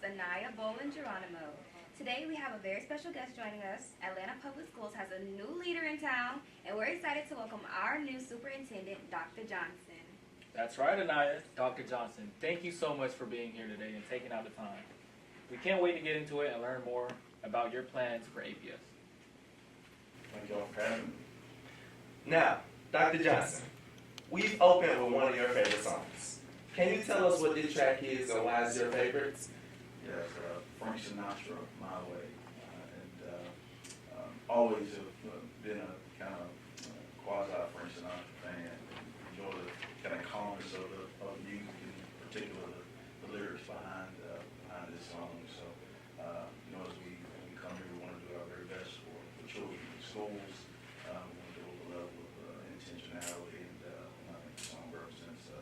Aniya, Bol, and Jeronimo. Today we have a very special guest joining us. Atlanta Public Schools has a new leader in town, and we're excited to welcome our new superintendent, Dr. Johnson. That's right, Aniya. Dr. Johnson, thank you so much for being here today and taking out the time. We can't wait to get into it and learn more about your plans for APS. Thank you all for having me. Now, Dr. Johnson, we've opened with one of your favorite songs. Can you tell us what this track is and why it's your favorite? Yes, Frank Sinatra, My Way, always have been a kind of quasi Frank Sinatra fan. Enjoy the kind of calmness of the music, in particular the lyrics behind this song. So, as we come here, we want to do our very best for children in schools. We want to do it with a level of intentionality, and I think the song represents the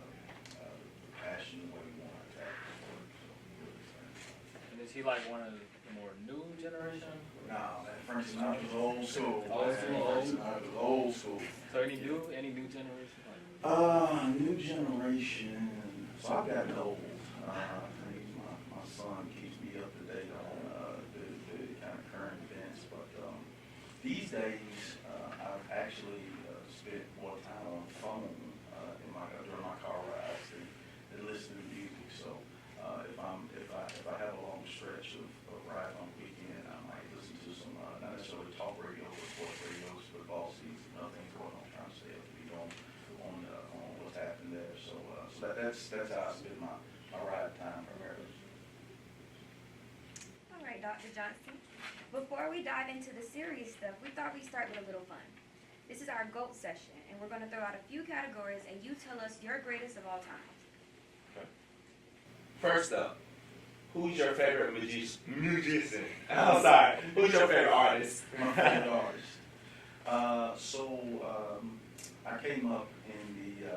passion and way we want to attack this work. So, really excited. And is he like one of the more new generation? No, man, Frank Sinatra was old school. Old school. Frank Sinatra was old school. So any new generation? New generation. So I've gotten old. My son keeps me up to date on the kind of current events. But these days, I've actually spent more time on the phone during my car rides than listening to music. So if I have a long stretch of ride on the weekend, I might listen to some not necessarily talk radio or sports radios, football season, nothing going on, trying to stay up to beat on what's happening there. So that's how I spend my ride time primarily. All right, Dr. Johnson. Before we dive into the serious stuff, we thought we'd start with a little fun. This is our GOAT session, and we're going to throw out a few categories, and you tell us your greatest of all time. First up, who's your favorite musician? I'm sorry, who's your favorite artist? My favorite artist. I came up in the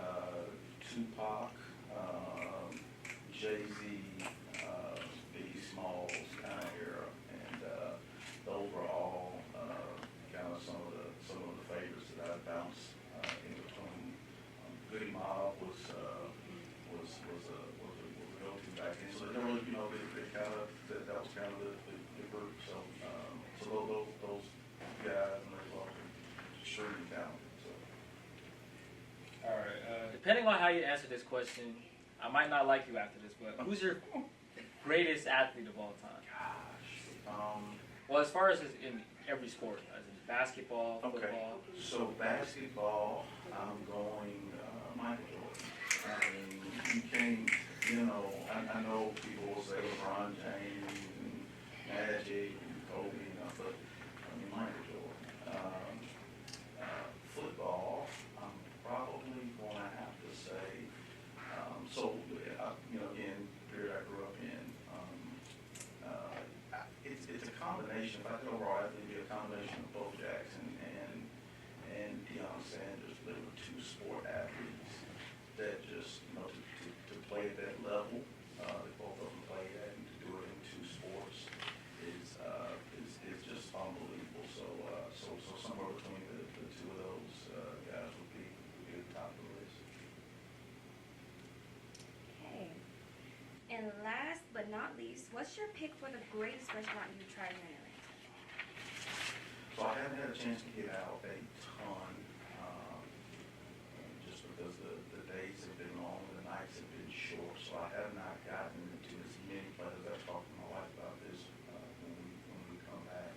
Tupac, Jay-Z, Biggie Smalls kind of era, and the overall kind of some of the favorites that I bounced in between. Goody Mob was a go-to back then. So they really, that was kind of the group. So those guys and those are extremely talented. So. All right. Depending on how you answer this question, I might not like you after this, but who's your greatest athlete of all time? Gosh. Well, as far as in every sport, as in basketball, Okay. football. So basketball, I'm going Michael Jordan. I mean, you can't, I know people will say LeBron James and Magic and Kobe and all, but I mean Michael Jordan. Football, I'm probably going to have to say. Again, period I grew up in. It's a combination. If I could overall, I think it'd be a combination of Bo Jackson and Deion Sanders. They were two sport athletes that just, to play at that level, that both of them played at, and to do it in two sports is just unbelievable. So somewhere between the two of those guys would be at the top of the list. Okay. And last but not least, what's your pick for the greatest restaurant you've tried here in Atlanta? So I haven't had a chance to get out a ton, just because the days have been long and the nights have been short. So I have not gotten into as many places. I've talked to my wife about this when we come back.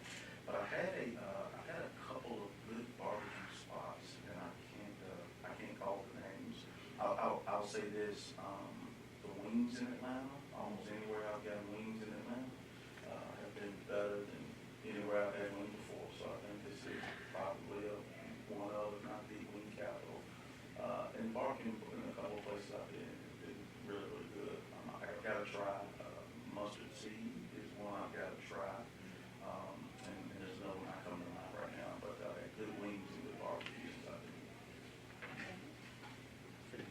But I had a couple of good barbecue spots, and I can't call the names. I'll say this: the wings in Atlanta, almost anywhere I've gotten wings in Atlanta, have been better than anywhere I've had wings before. So I think this is probably one of, if not the wing capital. And barbecuing in a couple of places I've been has been really, really good. I've got to try mustard seed is one I've got to try. And there's another one not coming to mind right now, but good wings and good barbecues I've been.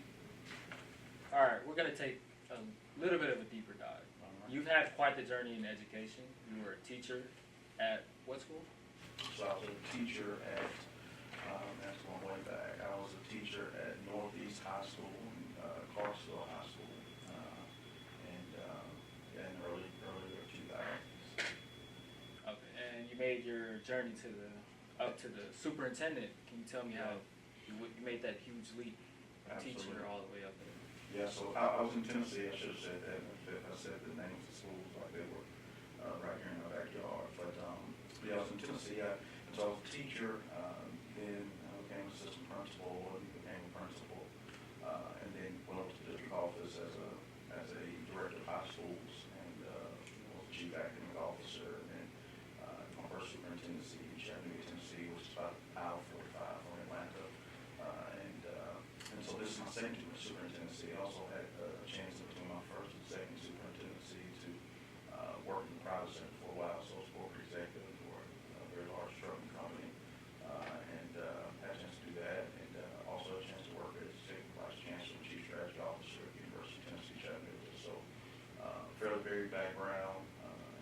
All right, we're going to take a little bit of a deeper dive. You've had quite the journey in education. You were a teacher at what school? So I was a teacher at, that's going way back, I was a teacher at Northeast High School, Clarksville High School, and in early journey to up to the superintendent. Can you tell me how you made that huge leap from teacher Absolutely. all the way up there? Yeah, so I was in Tennessee. I should have said that. I said the names of schools like they were right here in my backyard. But yeah, I was in Tennessee. So I was a teacher. Then I became assistant principal and became a principal. And then went over to the district office as a director of high schools and was chief academic officer. And then my first superintendency in Chattanooga, Tennessee, which is about an hour 45 from Atlanta. And so this is my second superintendency. I also had a chance between my first and second superintendency to work in the private sector for a while. So I was corporate executive for a very large trucking company, and had a chance to do that. And also had a chance to work as executive vice chancellor and chief strategy officer at the University of Tennessee, Chattanooga. So fairly varied background,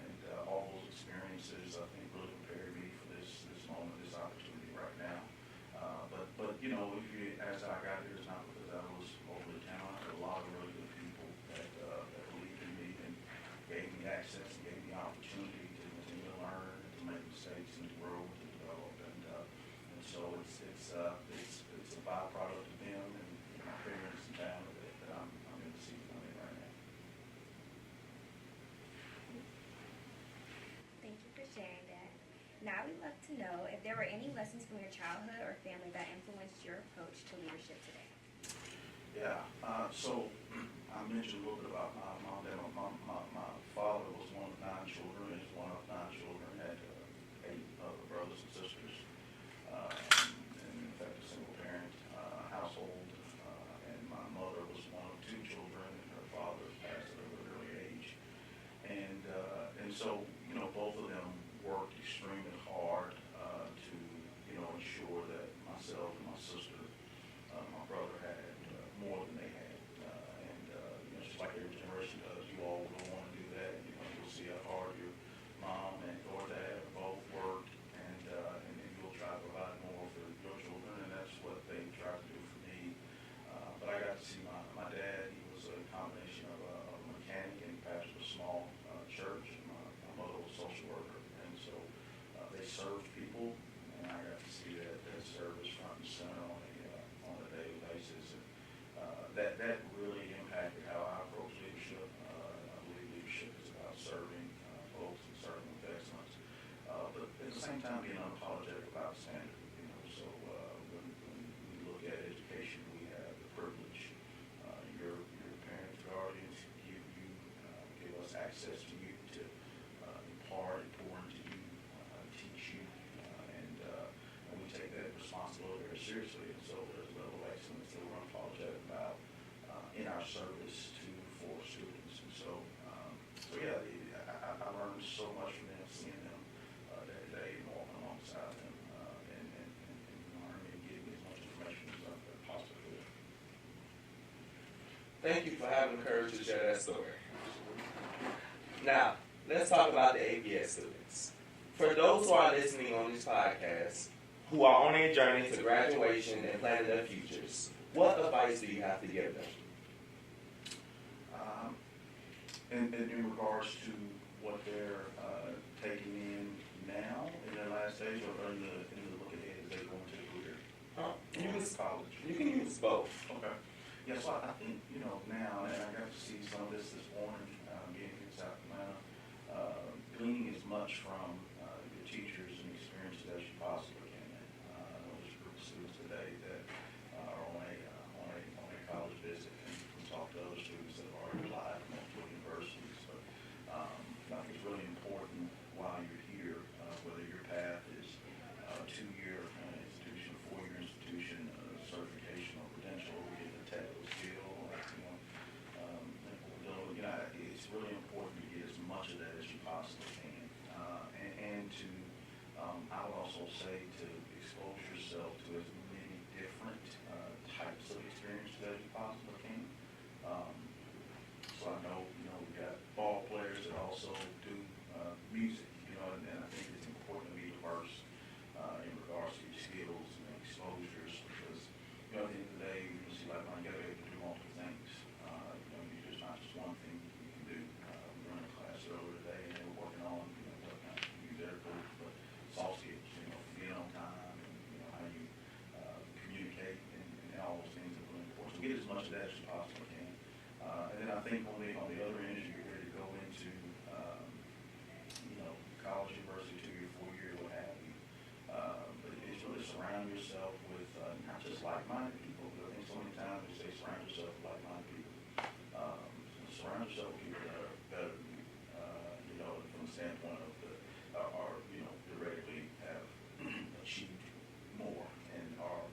and all those experiences I think really prepared me for this moment, this opportunity right now. But you know, as I got here, it's not because I was overly talented. A lot of really good people that believed in me and gave me access and gave me opportunity to continue to learn and to make mistakes and to grow and to develop. And so it's a byproduct of them and my parents and family that I'm in the seat I'm in right now. Thank you for sharing that. Now we'd love to know if there were any lessons from your childhood or family that influenced your approach to leadership today. Yeah, so I mentioned a little bit about my mom. My father was one of 9 children. He was one of 9 children. Had 8 other brothers and sisters. And in fact, a single parent household. And my mother was one of 2 children, and her father passed at a really early age. And so, you know, both of them worked extremely hard to, you know, ensure that myself and my sister, my brother had more than they had. And you know, just like every generation does, you all will want to do that. You know, you'll see how hard your mom and your dad both worked, and then you'll try to provide more for your children, and that's what they tried to do for me. But I got to see my dad. He was a combination of a mechanic and pastor of a small church. My mother was a social worker, and so they served people, and I got to see that service front and center on a daily basis. And that really impacted how I approach leadership. I believe leadership is about serving folks and serving with excellence, but at the same time being unapologetic about standard. You know, so when we look at education, we have the privilege. Your parents, guardians give us access to you to impart and pour into you, teach you, and we take that responsibility very seriously. And so there's a level of excellence that we're unapologetic about in our service for students. And so yeah, I learned so much from them, seeing them day to day, and walking alongside them, and learning and getting as much information as I possibly could. Thank you for having the courage to share that story. Now, let's talk about the APS students. For those who are listening on this podcast, who are on their journey to graduation and planning their futures, what advice do you have to give them? In regards to what they're taking in now in their last stage, or in the look ahead as they go into the career? College. You can use both. Okay. Yeah, so I think, you know, now, and I got to see some of this morning, getting here in South Carolina, gleaning as much from your teachers and experiences as you possibly can. I know there's a group of students today that are on a college visit, and we talk to other students that have already applied to multiple universities. But I think it's really important while you're here, whether your path is a 2-year institution, 4-year institution, certification or credential, or getting a technical skill, it's really important to get as much of that as you possibly can. much of that as you possibly can. And then I think on the other end, you're ready to go into, college, university, 2-year, 4-year, what have you. But it's really surround yourself with not just like-minded people, but I think so many times we say surround yourself with like-minded people. Surround yourself with people that are better than you, from the standpoint of theoretically have achieved more and are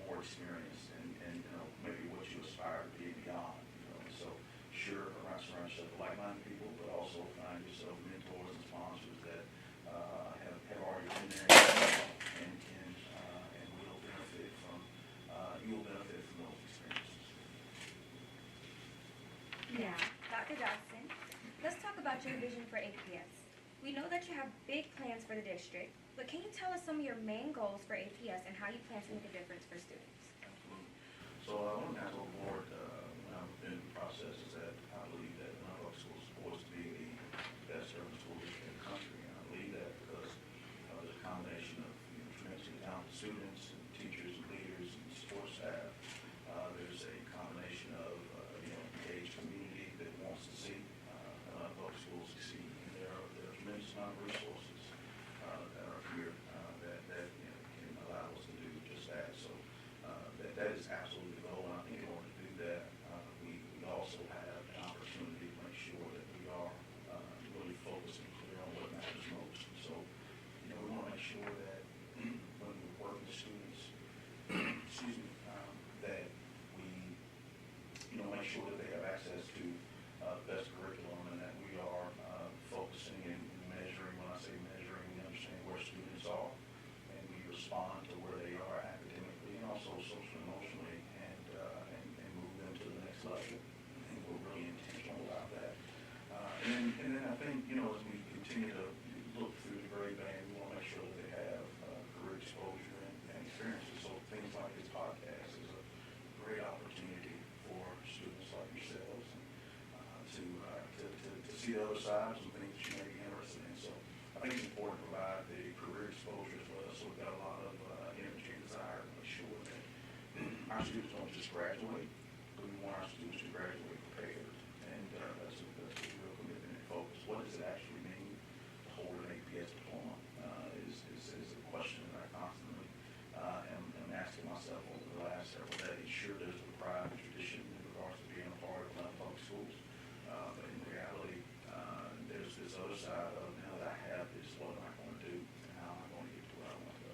more experienced and maybe what you aspire to be beyond. So sure, surround yourself with like-minded people, but also find yourself mentors and sponsors that have already been there and will benefit from those experiences. Now, Dr. Johnson, let's talk about your vision for APS. We know that you have big plans for the district, but can you tell us some of your main goals for APS and how you plan to make a difference for students? Absolutely. So one of the things I told the board when I've been in the process is that I believe that Aniya Bent School is supposed to be the best urban school district in the country, and I believe that because there's a combination of tremendously talented students and teachers and leaders and support staff. There's a combination of engaged community that wants to see Aniya Bent School succeed, and there are a tremendous amount of resources that are here that can allow us to do just that. So that is absolutely the goal, and I think in order to do that, we also have an opportunity to make sure that we are really focused and clear on what matters most. So, we want to make sure that when we're working with students, excuse me, that we, make sure that they have access to the best curriculum and that we are focusing and measuring. When I say measuring, we understand where students are and we respond to where they are academically and also socially, emotionally, and move them to the next level. I think we're really intentional about that. And then I think, as we continue to look through the grade band, we want to make sure that they have career exposure and experiences. So things like this podcast is a great opportunity for students like yourselves to see the other side, some things that you may be interested in. So I think it's important to provide the career exposure as well. So we've got a lot of energy and desire to make sure that our students don't just graduate, but we want our students to graduate prepared. And that's a real commitment and focus. What does it actually mean to hold an APS diploma is a question that I constantly am asking myself over the last several days. Sure, there's a pride and tradition in regards to being a part of public schools, but in reality, there's this other side of now that I have this, what am I going to do and how am I going to get to where I want to go?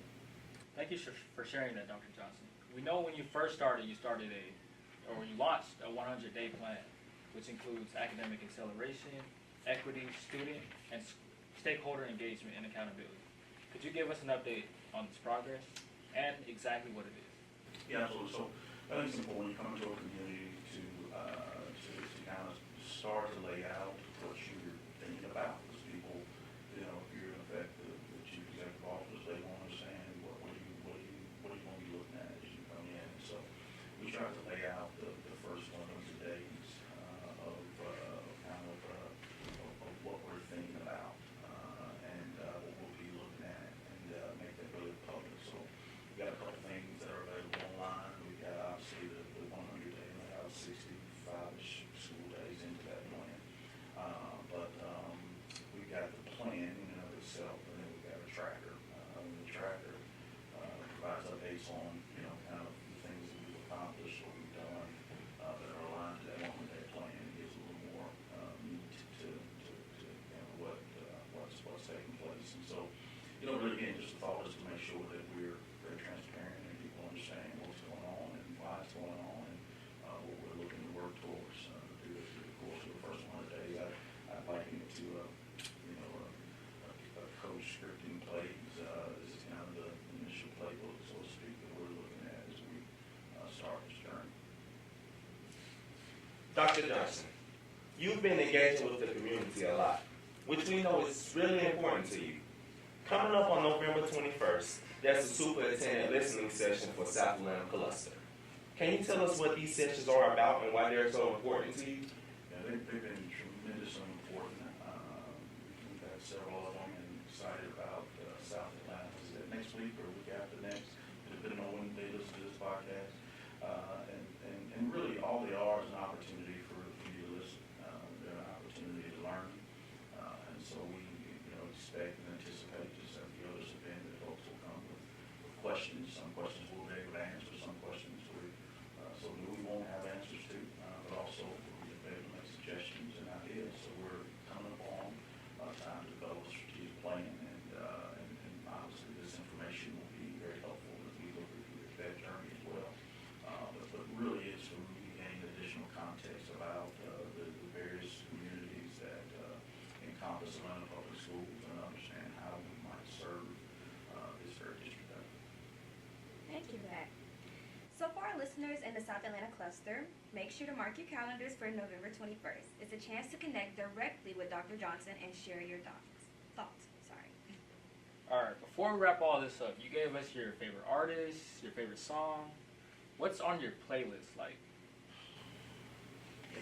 Thank you for sharing that, Dr. Johnson. We know when you first started, you launched a 100-day plan, which includes academic acceleration, equity, student, and stakeholder engagement and accountability. Could you give us an update on this progress and exactly what it is? Yeah, absolutely. So I think it's important when you come into a community to kind of start to lay out what you're thinking about. Because people, if you're in effect the chief executive officer, they want to understand what are you going to be looking at as you come in. And so we try to lay out the first 100 days of what we're thinking about and what we'll be looking at and make that really public. So we've got a couple things that are available online. We've got obviously the 100-day and we have 65-ish school days into that plan. But we've got the plan in and of itself, and then we've got a tracker. The tracker provides updates on, kind of the things that we've accomplished, what we've done that are aligned to that 100-day plan. It gives a little more meat to what's taking place. And so, really again, just the thought is to make sure that we're very transparent and people understand what's going on and why it's going on and what we're looking to work towards through the course of the first 100 days. I'd liken it to a coach scripting plays. This is kind of the initial playbook, so to speak, that we're looking at as we start this journey. Dr. Johnson, you've been engaging with the community a lot, which we know is really important to you. Coming up on November 21st, there's a superintendent listening session for South Atlanta Cluster. Can you tell us what these sessions are about and why they're so important to you? Yeah, they've been tremendously important. We've had several of them and excited about South Atlanta. Is it next week or week after next? Depending on when they listen to this podcast. And really they are as an opportunity for you to listen. They're an opportunity to learn. And so we, expect and anticipate, just as the others have been, that folks will come with questions. Some questions we'll be able to answer, some questions we won't have answers to, but also we'll be able to make suggestions and ideas. So we're coming upon time to develop a strategic plan, and obviously this information will be very helpful as we go through that journey as well. But really it's for me to gain additional context about the various communities that encompass Atlanta Public Schools and understand how we might serve this very district better. Thank you for that. So for our listeners in the South Atlanta cluster, make sure to mark your calendars for November 21st. It's a chance to connect directly with Dr. Johnson and share your thoughts. All right, before we wrap all this up, you gave us your favorite artist, your favorite song. What's on your playlist like? I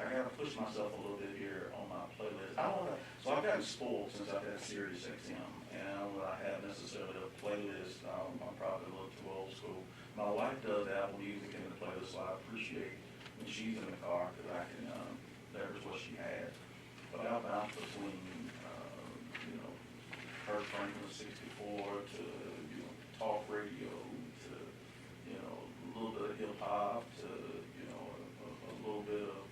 gotta push myself a little bit here on my playlist. So I've gotten spoiled since I've had Sirius XM, and I don't really have necessarily a playlist. I'm probably a little too old school. My wife does Apple Music in the playlist, so I appreciate when she's in the car because I can leverage what she has. But I'll bounce between, Kurt Franklin 64 to, talk radio to, a little bit of hip hop to, a little bit of,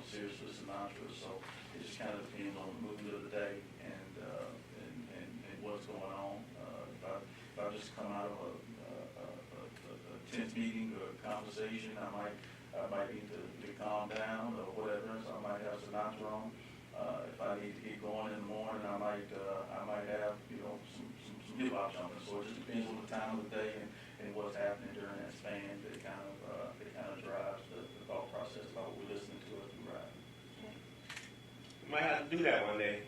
seriously Sinatra. So it just kind of depends on the mood of the day and what's going on. If I just come out of a tense meeting or a conversation, I might need to calm down or whatever. So I might have Sinatra on. If I need to get going in the morning, I might have some hip hop jumping. So it just depends on the time of the day and what's happening during that span. That kind of drives the thought process about what we're listening to as we ride. You might have to do that one day.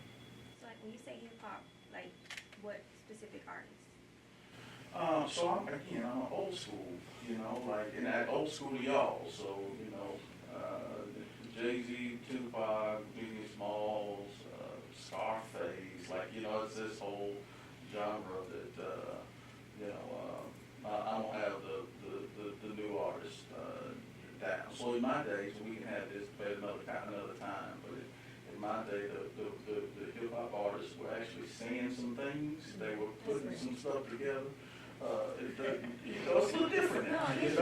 So like when you say hip hop, like what specific artists? So I'm old school, and that old school y'all. So, Jay-Z, Tupac, Biggie Smalls, Scarface, it's this whole genre that, I don't have the new artists down. So in my days, we can have this debate another time, but in my day, the hip-hop artists were actually saying some things. They were putting some stuff together. It's a little different now. It's a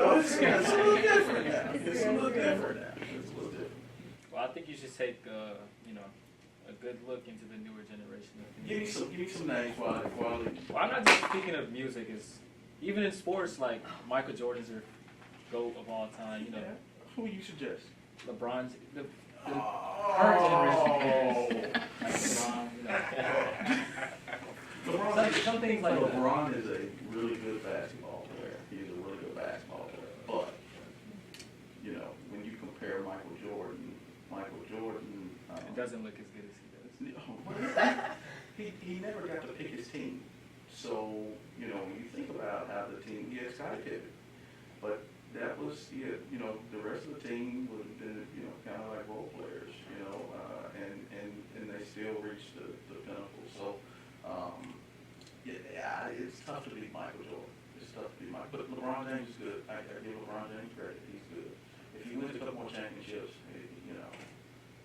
little different now. Well, I think you should take, a good look into the newer generation. Give me some names while I leave. Well, I'm not just speaking of music. Is even in sports, like Michael Jordan's your GOAT of all time. Who you suggest? LeBron's the current generation. Some things like LeBron is a really good basketball player. He's a really good basketball player. But when you compare Michael Jordan, it doesn't look as good as he does. He never got to pick his team. So when you think about how the team, he had Scottie Pippen, but that was the rest of the team would have been kind of like role players, and they still reached the pinnacle. So it's tough to beat Michael Jordan. It's tough to beat Michael, but LeBron James is good. I give LeBron James credit. He's good. If he wins a couple more championships,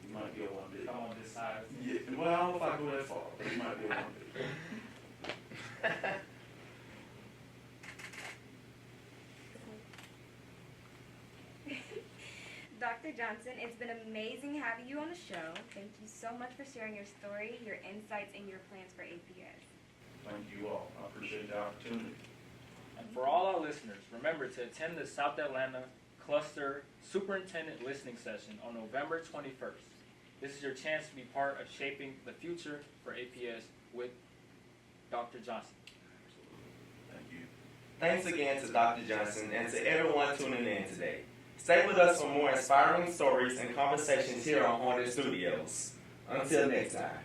he might be a one big. Come on this side. Yeah, well, I don't know if I go that far, but he might be a one big. Dr. Johnson, it's been amazing having you on the show. Thank you so much for sharing your story, your insights, and your plans for APS. Thank you all. I appreciate the opportunity. And for all our listeners, remember to attend the South Atlanta Cluster Superintendent Listening Session on November 21st. This is your chance to be part of shaping the future for APS with Dr. Johnson. Thank you. Thanks again to Dr. Johnson and to everyone tuning in today. Stay with us for more inspiring stories and conversations here on Hornet Studios. Until next time.